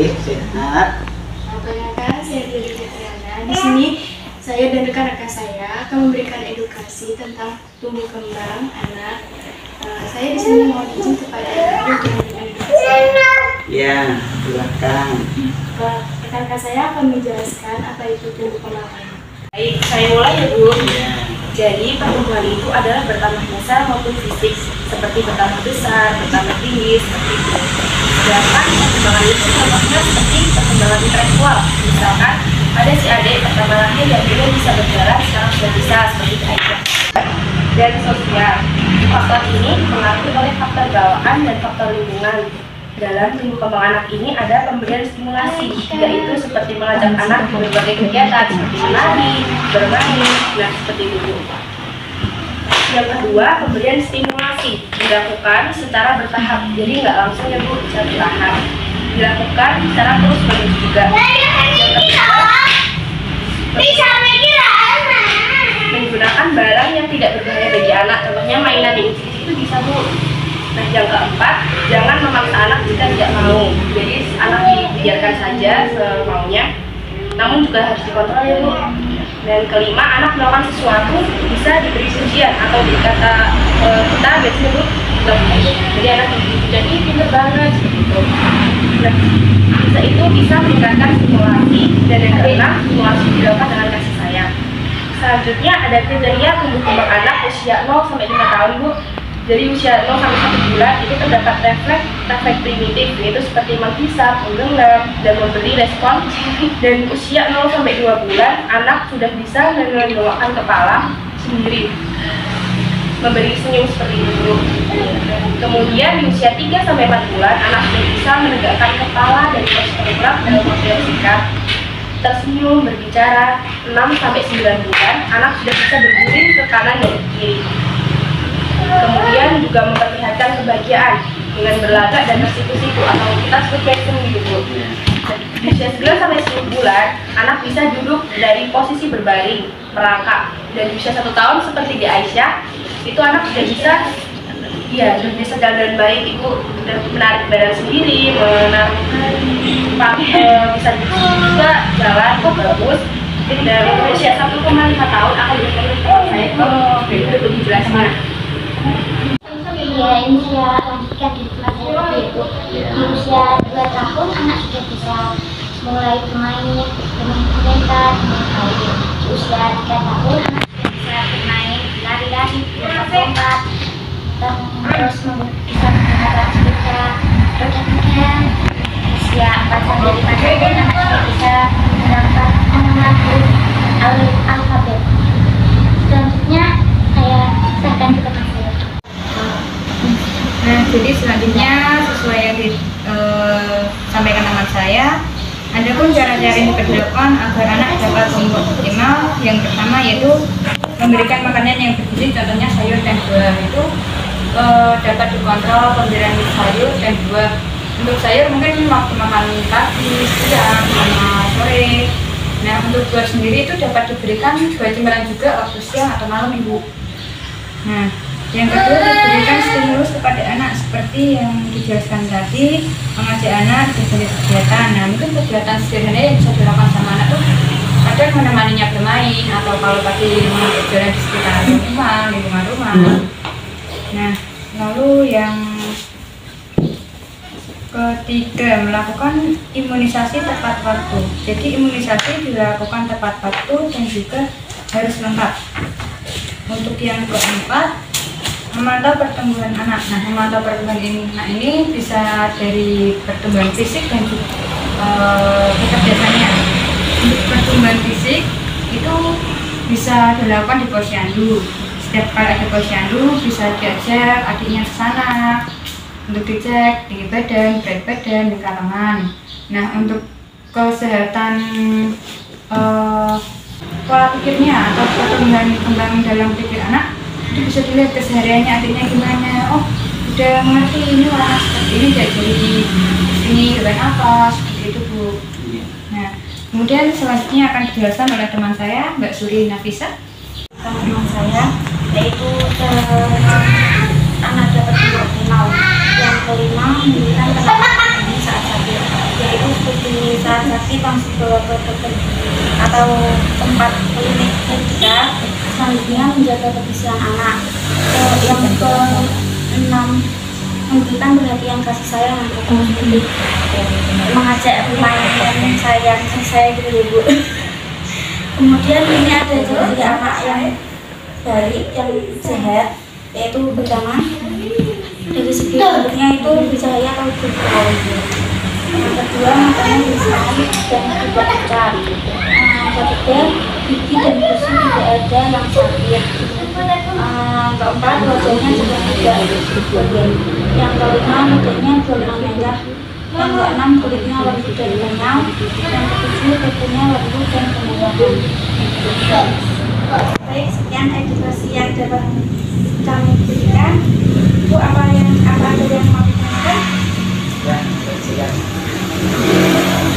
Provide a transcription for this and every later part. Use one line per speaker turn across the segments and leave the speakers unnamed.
baik, sehat.
Perkenalkan, saya Dwi Fitriana. Di sini saya dan rekan-rekan saya akan memberikan edukasi tentang tumbuh kembang anak. Saya di sini mau izin kepada Ibu untuk memberikan edukasi.
Ya, silakan.
Rekan-rekan saya akan menjelaskan apa itu tumbuh kembang anak.
Baik, saya mulai ya Bu.
Ya.
Jadi pertumbuhan itu adalah bertambah besar maupun fisik, seperti bertambah besar, bertambah tinggi, seperti itu. Sedangkan perkembangan itu contohnya seperti perkembangan intelektual. Misalkan ada si adik pertama lahir yang dulu bisa berjalan, sekarang sudah bisa, seperti itu. Dan sosial, faktor ini dipengaruhi oleh faktor bawaan dan faktor lingkungan. Dalam tumbuh kembang anak ini ada pemberian stimulasi, yaitu seperti mengajak anak berbagai kegiatan seperti menari, bermain, nah seperti itu. Yang kedua, pemberian stimulasi dilakukan secara bertahap, jadi nggak langsung ya Bu, secara bertahap. Dilakukan secara terus menerus juga. Yang ketiga, menggunakan barang yang tidak berbahaya bagi anak, contohnya mainan yang itu bisa Bu. Nah, yang keempat, jangan memaksa anak jika tidak mau. Jadi anak dibiarkan saja semaunya, namun juga harus dikontrol ya Bu. Dan kelima, anak melakukan sesuatu bisa diberi pujian atau dikata kita biasanya Bu, jadi anak jadi pintar banget gitu. Nah, itu bisa meningkatkan stimulasi, dan yang keenam, stimulasi dilakukan dengan kasih sayang. Selanjutnya ada kriteria tumbuh kembang anak usia 0 sampai 5 tahun Bu. Jadi usia 0 sampai 1 bulan itu terdapat refleks primitif, yaitu seperti menghisap, menggenggam, dan memberi respon. Dan usia 0 sampai 2 bulan anak sudah bisa menundukkan kepala sendiri, memberi senyum seperti itu. Kemudian di usia 3 sampai 4 bulan anak sudah bisa menegakkan kepala dari posisi tegak dalam waktu yang singkat, tersenyum, berbicara. 6 sampai 9 bulan anak sudah bisa berguling ke kanan dan ke kiri. Kemudian juga memperlihatkan kebahagiaan dengan berlagak dan bersiku-siku atau kita sebut mesem gitu. Di usia 9 sampai 10 bulan anak bisa duduk dari posisi berbaring, merangkak. Dan di usia 1 tahun seperti di Aisyah, itu anak sudah bisa bisa jalan dengan baik, Ibu sudah menarik badan sendiri, bisa juga jalan kok bagus. Dan usia 1,5 tahun akan diberikan teman saya ke untuk menjelaskan.
Ya, ini saya lanjutkan di tempat saya yaitu di usia 2 tahun anak sudah bisa mulai bermain dengan boneka, dengan kayu. Di usia 3 tahun anak sudah bisa bermain lari-lari, lompat-lompat, dan terus bisa menggunakan sepeda, roda-roda. Di usia 4 sampai 5 tahun anak sudah bisa menghafal alfabet. Selanjutnya saya serahkan ke teman saya.
Nah, jadi selanjutnya sesuai yang disampaikan teman saya, ada pun cara-cara yang diperlakukan agar anak dapat tumbuh optimal. Yang pertama yaitu memberikan makanan yang bergizi, contohnya sayur dan buah. Itu dapat dikontrol pemberian sayur dan buah. Untuk sayur mungkin waktu makan pagi, siang, sama sore. Nah, untuk buah sendiri itu dapat diberikan buah cemilan juga waktu siang atau malam Ibu. Nah, yang kedua, diberikan stimulus kepada anak seperti yang dijelaskan tadi, mengajak anak berbagai kegiatan. Nah, mungkin kegiatan sederhana yang bisa dilakukan sama anak tuh kadang menemaninya bermain atau kalau pagi berjalan di sekitar rumah, lingkungan rumah. Nah, lalu yang ketiga, melakukan imunisasi tepat waktu. Jadi imunisasi dilakukan tepat waktu dan juga harus lengkap. Untuk yang keempat, memantau pertumbuhan anak. Nah, memantau pertumbuhan anak ini bisa dari pertumbuhan fisik dan juga kecerdasannya. Untuk pertumbuhan fisik itu bisa dilakukan di posyandu. Setiap kali ada posyandu bisa diajak adiknya ke sana untuk dicek tinggi badan, berat badan, tingkat tangan. Nah, untuk kesehatan pola pikirnya atau pertumbuhan kembang dalam pikir anak itu bisa dilihat kesehariannya adiknya gimana. Oh, udah mengerti ini warna seperti ini, jadi ini dengan apa, seperti itu Bu. Nah, kemudian selanjutnya akan dijelaskan oleh teman saya, Mbak Suri Nafisa.
Teman saya yaitu anak dapat tumbuh optimal. Yang kelima, memberikan penanganan saat sakit. yaitu seperti saat sakit langsung bawa ke dokter atau tempat klinik terdekat. Selanjutnya menjaga kebersihan anak. Yang ke-6, memberikan perhatian kasih sayang seperti mengajak bermain saya gitu ya Bu. Kemudian ini ada ciri anak yang baik, yang sehat, yaitu pertama dari segi bentuknya itu bercahaya atau bergerak. Yang kedua matanya bersinar dan tidak pucat. Yang ketiga gigi dan gusi tidak ada yang sakit. Keempat wajahnya juga tidak berkedip. Yang kelima mulutnya berwarna merah. Yang keenam kulitnya lembut dan kenyal. Yang ketujuh kukunya lembut dan kemewahan. Baik, sekian edukasi yang dapat kami berikan. Bu, apa ada yang mau ditanyakan?
Ya, siap.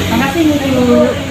Terima kasih Bu.